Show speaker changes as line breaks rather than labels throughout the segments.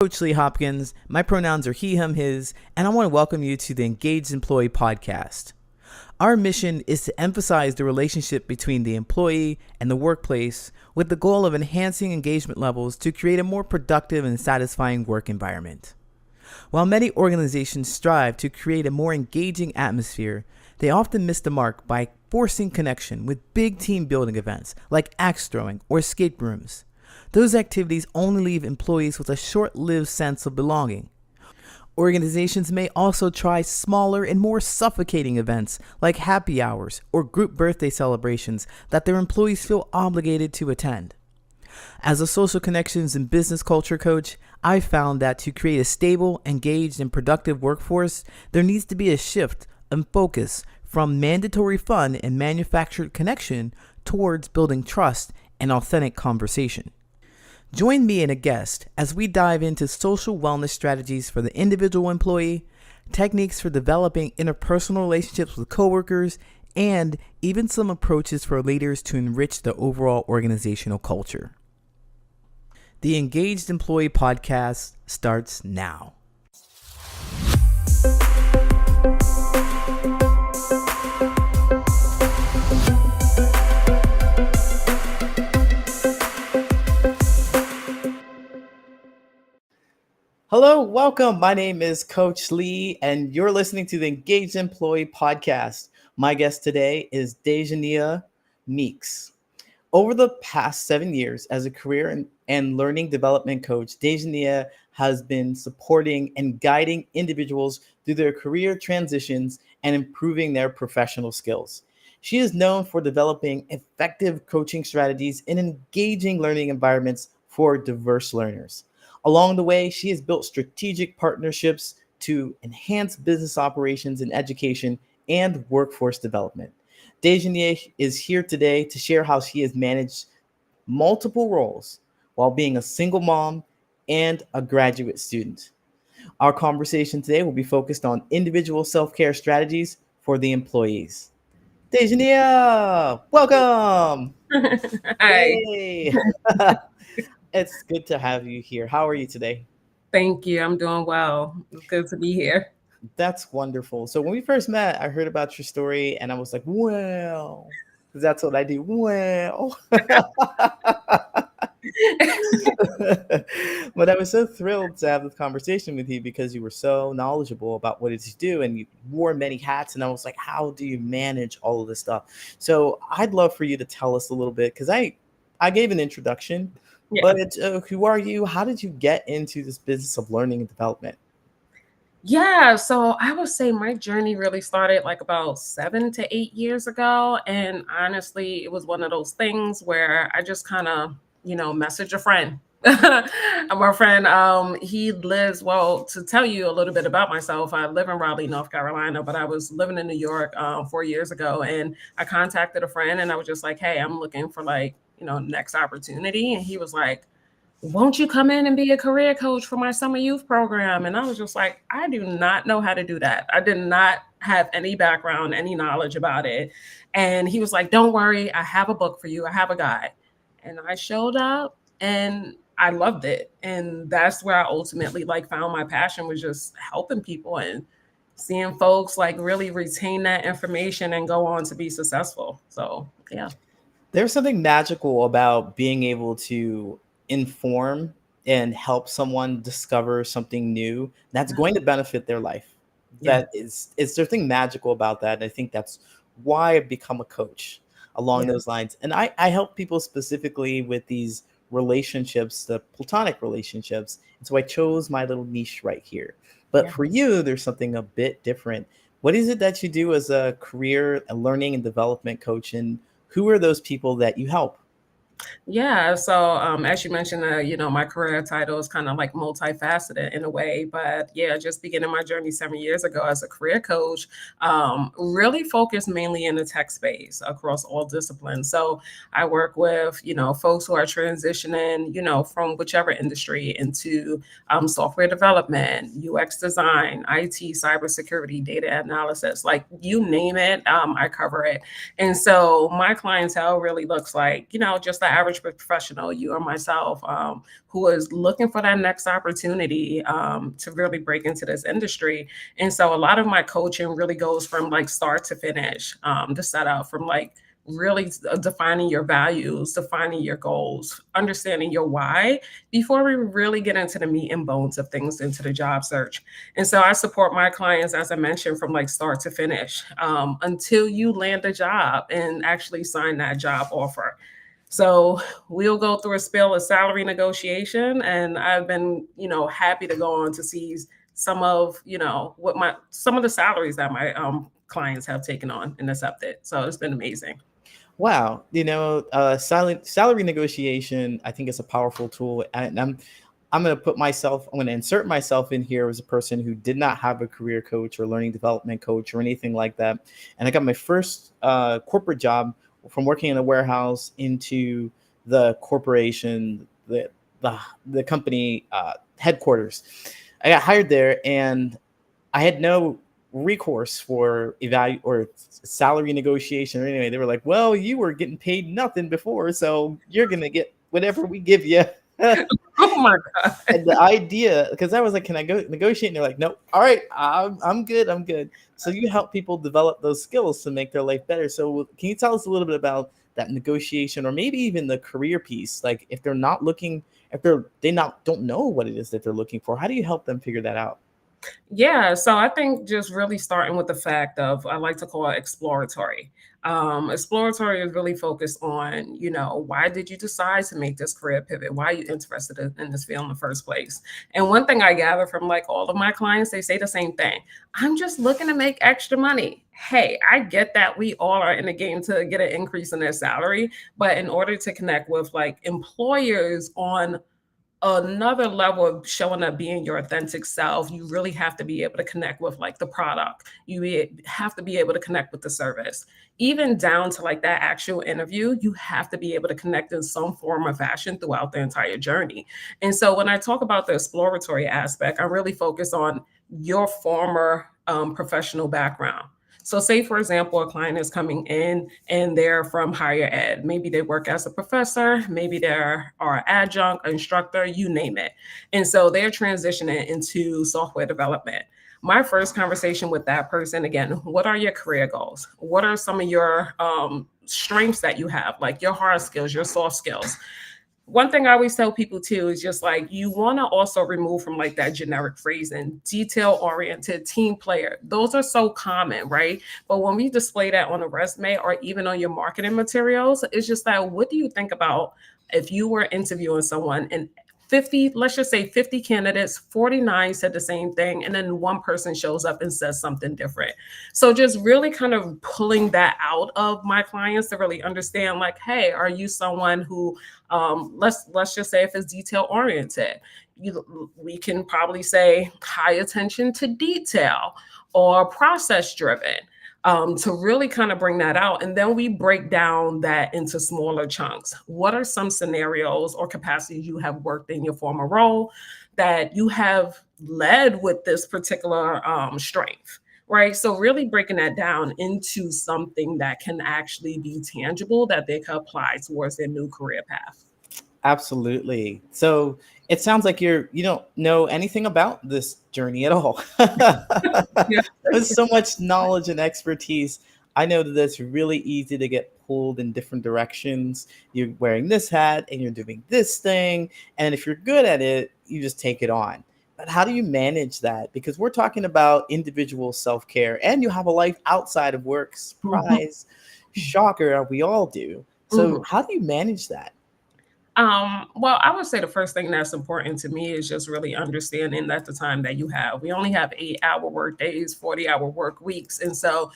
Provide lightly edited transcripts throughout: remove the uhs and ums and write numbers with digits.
Coach Lee Hopkins. My pronouns are he, him, his, and I want to welcome you to the Engaged Employee Podcast. Our mission is to emphasize the relationship between the employee and the workplace with the goal of enhancing engagement levels to create a more productive and satisfying work environment. While many organizations strive to create a more engaging atmosphere, they often miss the mark by forcing connection with big team building events like axe throwing or escape rooms. Those activities only leave employees with a short-lived sense of belonging. Organizations may also try smaller and more suffocating events like happy hours or group birthday celebrations that their employees feel obligated to attend. As a social connections and business culture coach, I found that to create a stable, engaged, and productive workforce, there needs to be a shift in focus from mandatory fun and manufactured connection towards building trust and authentic conversation. Join me and a guest as we dive into social wellness strategies for the individual employee, techniques for developing interpersonal relationships with coworkers, and even some approaches for leaders to enrich the overall organizational culture. The Engaged Employee Podcast starts now. Hello, welcome. My name is Coach Lee, and you're listening to the Engaged Employee Podcast. My guest today is Daishania Meeks. Over the past 7 years as a career and learning development coach, Daishania has been supporting and guiding individuals through their career transitions and improving their professional skills. She is known for developing effective coaching strategies and engaging learning environments for diverse learners. Along the way, she has built strategic partnerships to enhance business operations in education and workforce development. Daishania is here today to share how she has managed multiple roles while being a single mom and a graduate student. Our conversation today will be focused on individual self-care strategies for the employees. Daishania, welcome.
Hi,
Yay. It's good to have you here. How are you today?
thank you. I'm doing well. It's good to be here.
That's wonderful. So when we first met, I heard about your story and I was like, well, because that's what I do. Well, but I was so thrilled to have this conversation with you because you were so knowledgeable about what it is you do and you wore many hats. And I was like, how do you manage all of this stuff? So I'd love for you to tell us a little bit because I gave an introduction,
Yeah.
but who are you? How did you get into this business of learning and development?
Yeah. So I would say my journey really started like about 7 to 8 years ago. And honestly, it was one of those things where I just kind of, message a friend. My friend, he lives, well, to tell you a little bit about myself, I live in Raleigh, North Carolina, but I was living in New York 4 years ago. And I contacted a friend and I was just like, hey, I'm looking for next opportunity. And he was like, won't you come in and be a career coach for my summer youth program? And I was just like, I do not know how to do that. I did not have any background, any knowledge about it. And he was like, don't worry, I have a book for you. I have a guide. And I showed up and I loved it. And that's where I ultimately found my passion, was just helping people and seeing folks really retain that information and go on to be successful. So yeah.
There's something magical about being able to inform and help someone discover something new that's going to benefit their life.
Yeah.
Is there something magical about that? And I think that's why I've become a coach along
Yeah.
those lines. And I help people specifically with these relationships, the platonic relationships. And so I chose my little niche right here. But
Yeah.
for you, there's something a bit different. What is it that you do as a career and learning and development coach? And who are those people that you help?
Yeah. So, as you mentioned, my career title is kind of like multifaceted in a way, but yeah, just beginning my journey 7 years ago as a career coach, really focused mainly in the tech space across all disciplines. So I work with, folks who are transitioning, from whichever industry into software development, UX design, IT, cybersecurity, data analysis, like you name it, I cover it. And so my clientele really looks like, just the average professional, you or myself, who is looking for that next opportunity to really break into this industry. And so a lot of my coaching really goes from like start to finish, the setup from like really defining your values, defining your goals, understanding your why before we really get into the meat and bones of things into the job search. And so I support my clients, as I mentioned, from like start to finish until you land a job and actually sign that job offer. So we'll go through a spell of salary negotiation, and I've been, happy to go on to see some of, what my some of the salaries that my clients have taken on and accepted. So it's been amazing.
Wow, silent salary negotiation, I think, is a powerful tool, and I'm going to I'm going to insert myself in here as a person who did not have a career coach or learning development coach or anything like that, and I got my first corporate job from working in a warehouse into the corporation, the company headquarters. I got hired there, and I had no recourse for or salary negotiation or anything. They were like, "Well, you were getting paid nothing before, so you're gonna get whatever we give you." And
Oh my God.
the idea, because I was like, "Can I go negotiate?" And they're like, "Nope. All right, I'm good. I'm good." So you help people develop those skills to make their life better. So can you tell us a little bit about that negotiation, or maybe even the career piece? Like, if they're not looking, if they not don't know what it is that they're looking for, how do you help them figure that out?
Yeah, so I think just really starting with the fact of, I like to call it exploratory. Exploratory is really focused on, why did you decide to make this career pivot? Why are you interested in this field in the first place? And one thing I gather from like all of my clients, they say the same thing. I'm just looking to make extra money. Hey, I get that we all are in the game to get an increase in their salary, but in order to connect with like employers on another level of showing up being your authentic self, you really have to be able to connect with like the product. Have to be able to connect with the service. Even down to like that actual interview, you have to be able to connect in some form or fashion throughout the entire journey. And so when I talk about the exploratory aspect, I really focus on your former professional background. So, say for example, a client is coming in and they're from higher ed. Maybe they work as a professor, maybe they're are adjunct, instructor, you name it. And so they're transitioning into software development. My first conversation with that person, again, what are your career goals? What are some of your strengths that you have, like your hard skills, your soft skills? One thing I always tell people too is just like, you want to also remove from like that generic phrasing, detail oriented, team player. Those are so common, right? But when we display that on a resume or even on your marketing materials, it's just that, what do you think about if you were interviewing someone and 50, let's just say 50 candidates, 49 said the same thing, and then one person shows up and says something different. So just really kind of pulling that out of my clients to really understand, like, hey, are you someone who, let's just say if it's detail oriented, we can probably say high attention to detail or process driven, to really kind of bring that out. And then we break down that into smaller chunks. What are some scenarios or capacities you have worked in your former role that you have led with this particular strength? Right. So, really breaking that down into something that can actually be tangible that they can apply towards their new career path.
Absolutely. So it sounds like you don't know anything about this journey at all.
Yeah.
There's so much knowledge and expertise. I know that it's really easy to get pulled in different directions. You're wearing this hat and you're doing this thing. And if you're good at it, you just take it on. But how do you manage that? Because we're talking about individual self care and you have a life outside of work.
Mhm.
Surprise, shocker, we all do. So,
Mhm.
how do you manage that?
Well, I would say the first thing that's important to me is just really understanding that the time that you have. We only have 8-hour work days, 40-hour work weeks. And so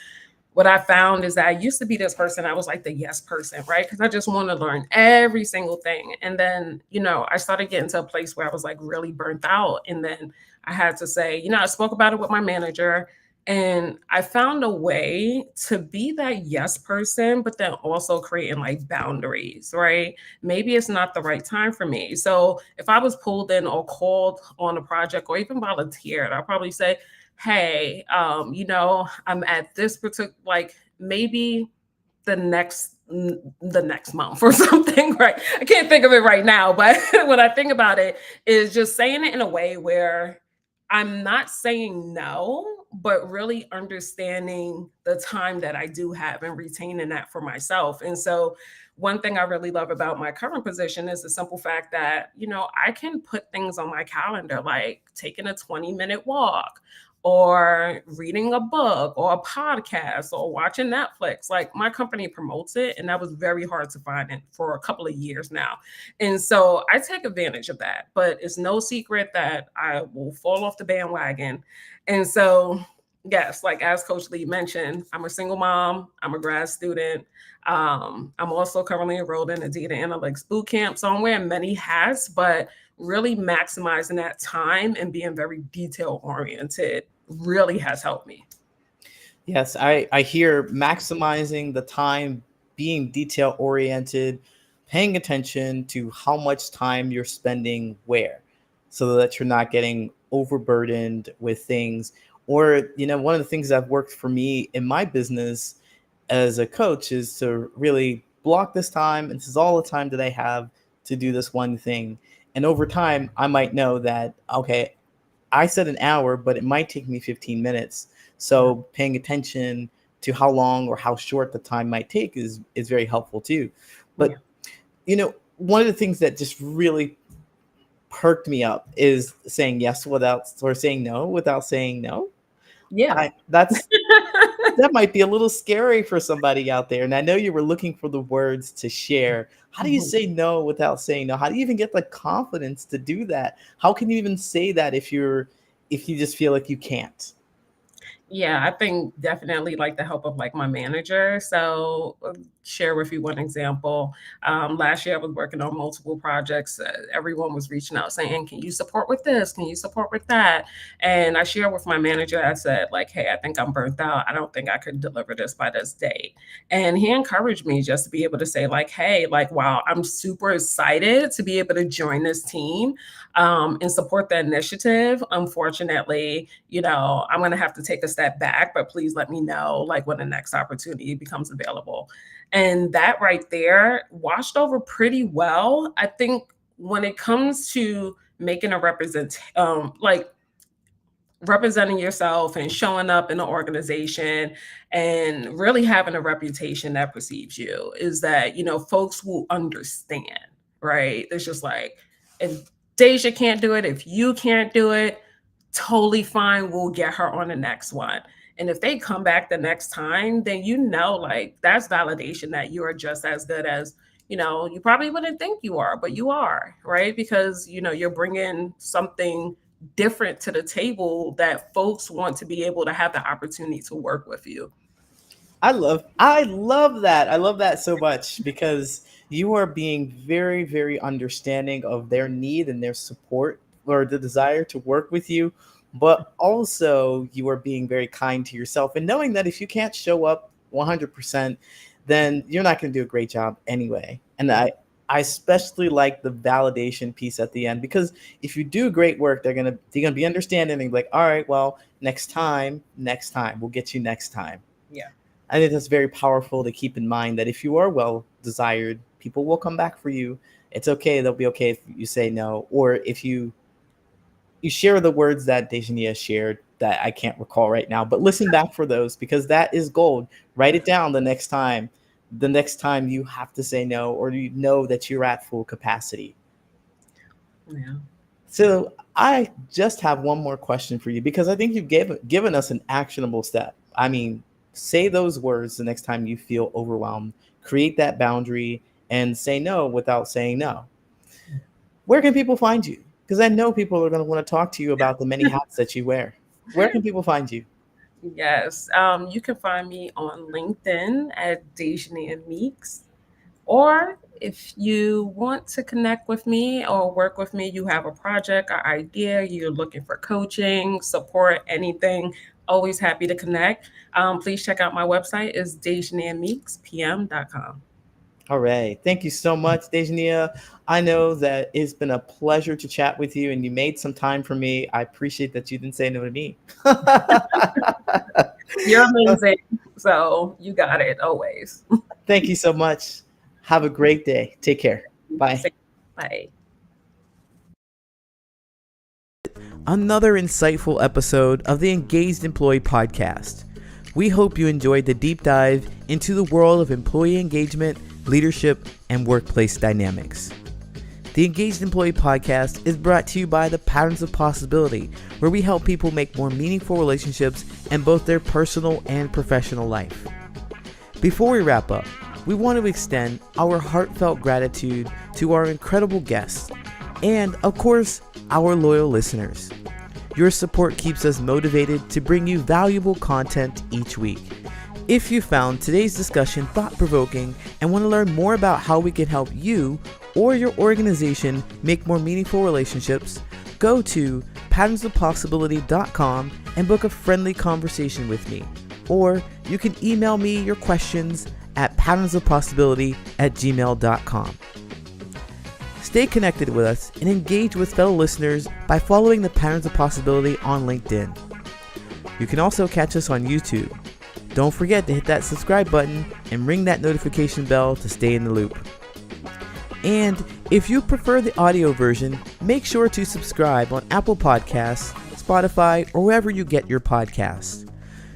what I found is that I used to be this person. I was like the yes person, right? Because I just want to learn every single thing. And then, I started getting to a place where I was like really burnt out. And then I had to say, I spoke about it with my manager. And I found a way to be that yes person, but then also creating like boundaries, right? Maybe it's not the right time for me. So if I was pulled in or called on a project or even volunteered, I'll probably say, hey, I'm at this particular, like maybe the next the next month or something, right? I can't think of it right now, but when I think about it, is just saying it in a way where I'm not saying no, but really understanding the time that I do have and retaining that for myself. And so, one thing I really love about my current position is the simple fact that, I can put things on my calendar, like taking a 20-minute walk or reading a book or a podcast or watching Netflix. Like my company promotes it, and that was very hard to find it for a couple of years now. And so I take advantage of that, but it's no secret that I will fall off the bandwagon. And so, yes, like as Coach Lee mentioned, I'm a single mom, I'm a grad student. I'm also currently enrolled in a data analytics boot camp. So I'm wearing many hats, but really maximizing that time and being very detail oriented really has helped me.
Yes, I hear maximizing the time, being detail oriented, paying attention to how much time you're spending where, so that you're not getting overburdened with things. Or, one of the things that worked for me in my business as a coach is to really block this time. And this is all the time that I have to do this one thing. And over time, I might know that, okay, I said an hour, but it might take me 15 minutes. So paying attention to how long or how short the time might take is very helpful too.
Yeah.
But one of the things that just really perked me up is saying yes without, or saying no without saying no.
Yeah.
That might be a little scary for somebody out there. And I know you were looking for the words to share. How do you
Mhm.
say no without saying no? How do you even get the confidence to do that? How can you even say that if you just feel like you can't?
Yeah, I think definitely like the help of like my manager. So, share with you one example. Last year, I was working on multiple projects. Everyone was reaching out saying, "Can you support with this? Can you support with that?" And I shared with my manager. I said, "Like, hey, I think I'm burnt out. I don't think I could deliver this by this date." And he encouraged me just to be able to say, like, "Hey, like, wow, I'm super excited to be able to join this team and support the initiative. Unfortunately, I'm going to have to take a step back, but please let me know like when the next opportunity becomes available." And that right there washed over pretty well. I think when it comes to making a like representing yourself and showing up in the organization and really having a reputation that perceives you is that folks will understand, right? It's just like, if Deja can't do it, if you can't do it, totally fine, we'll get her on the next one. And if they come back the next time, then like that's validation that you are just as good as you probably wouldn't think you are, but you are, right? Because you're bringing something different to the table that folks want to be able to have the opportunity to work with you.
I love that. I love that so much because you are being very, very understanding of their need and their support or the desire to work with you. But also you are being very kind to yourself and knowing that if you can't show up 100%, then you're not going to do a great job anyway. And I especially like the validation piece at the end because if you do great work, they're gonna be understanding and be like, all right, well, next time, we'll get you next time.
Yeah.
I think that's very powerful to keep in mind that if you are well desired, people will come back for you. It's okay. They'll be okay if you say no, or if you share the words that Daishania shared that I can't recall right now. But listen back for those because that is gold. Write it down the next time. The next time you have to say no, or you know that you're at full capacity.
Yeah.
So I just have one more question for you because I think you've given us an actionable step. I mean, say those words the next time you feel overwhelmed, create that boundary, and say no without saying no. Where can people find you? Because I know people are going to want to talk to you about the many hats that you wear. Where can people find you?
Yes. You can find me on LinkedIn at Daishania Meeks. Or if you want to connect with me or work with me, you have a project or idea, you're looking for coaching, support, anything, always happy to connect. Please check out my website is DaishaniaMeeksPM.com.
All right. Thank you so much, Dejania. I know that it's been a pleasure to chat with you and you made some time for me. I appreciate that you didn't say no to me.
You're amazing. So you got it always.
Thank you so much. Have a great day. Take care. Bye.
Bye.
Another insightful episode of the Engaged Employee Podcast. We hope you enjoyed the deep dive into the world of employee engagement, leadership, and workplace dynamics. The Engaged Employee Podcast is brought to you by the Patterns of Possibility, where we help people make more meaningful relationships in both their personal and professional life. Before we wrap up, we want to extend our heartfelt gratitude to our incredible guests and, of course, our loyal listeners. Your support keeps us motivated to bring you valuable content each week. If you found today's discussion thought-provoking and want to learn more about how we can help you or your organization make more meaningful relationships, go to patternsofpossibility.com and book a friendly conversation with me. Or you can email me your questions at patternsofpossibility@gmail.com. Stay connected with us and engage with fellow listeners by following the Patterns of Possibility on LinkedIn. You can also catch us on YouTube. Don't forget to hit that subscribe button and ring that notification bell to stay in the loop. And if you prefer the audio version, make sure to subscribe on Apple Podcasts, Spotify, or wherever you get your podcasts.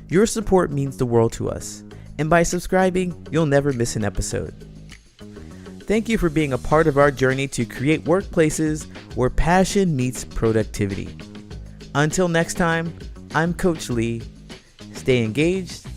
Your support means the world to us, and by subscribing, you'll never miss an episode. Thank you for being a part of our journey to create workplaces where passion meets productivity. Until next time, I'm Coach Lee. Stay engaged,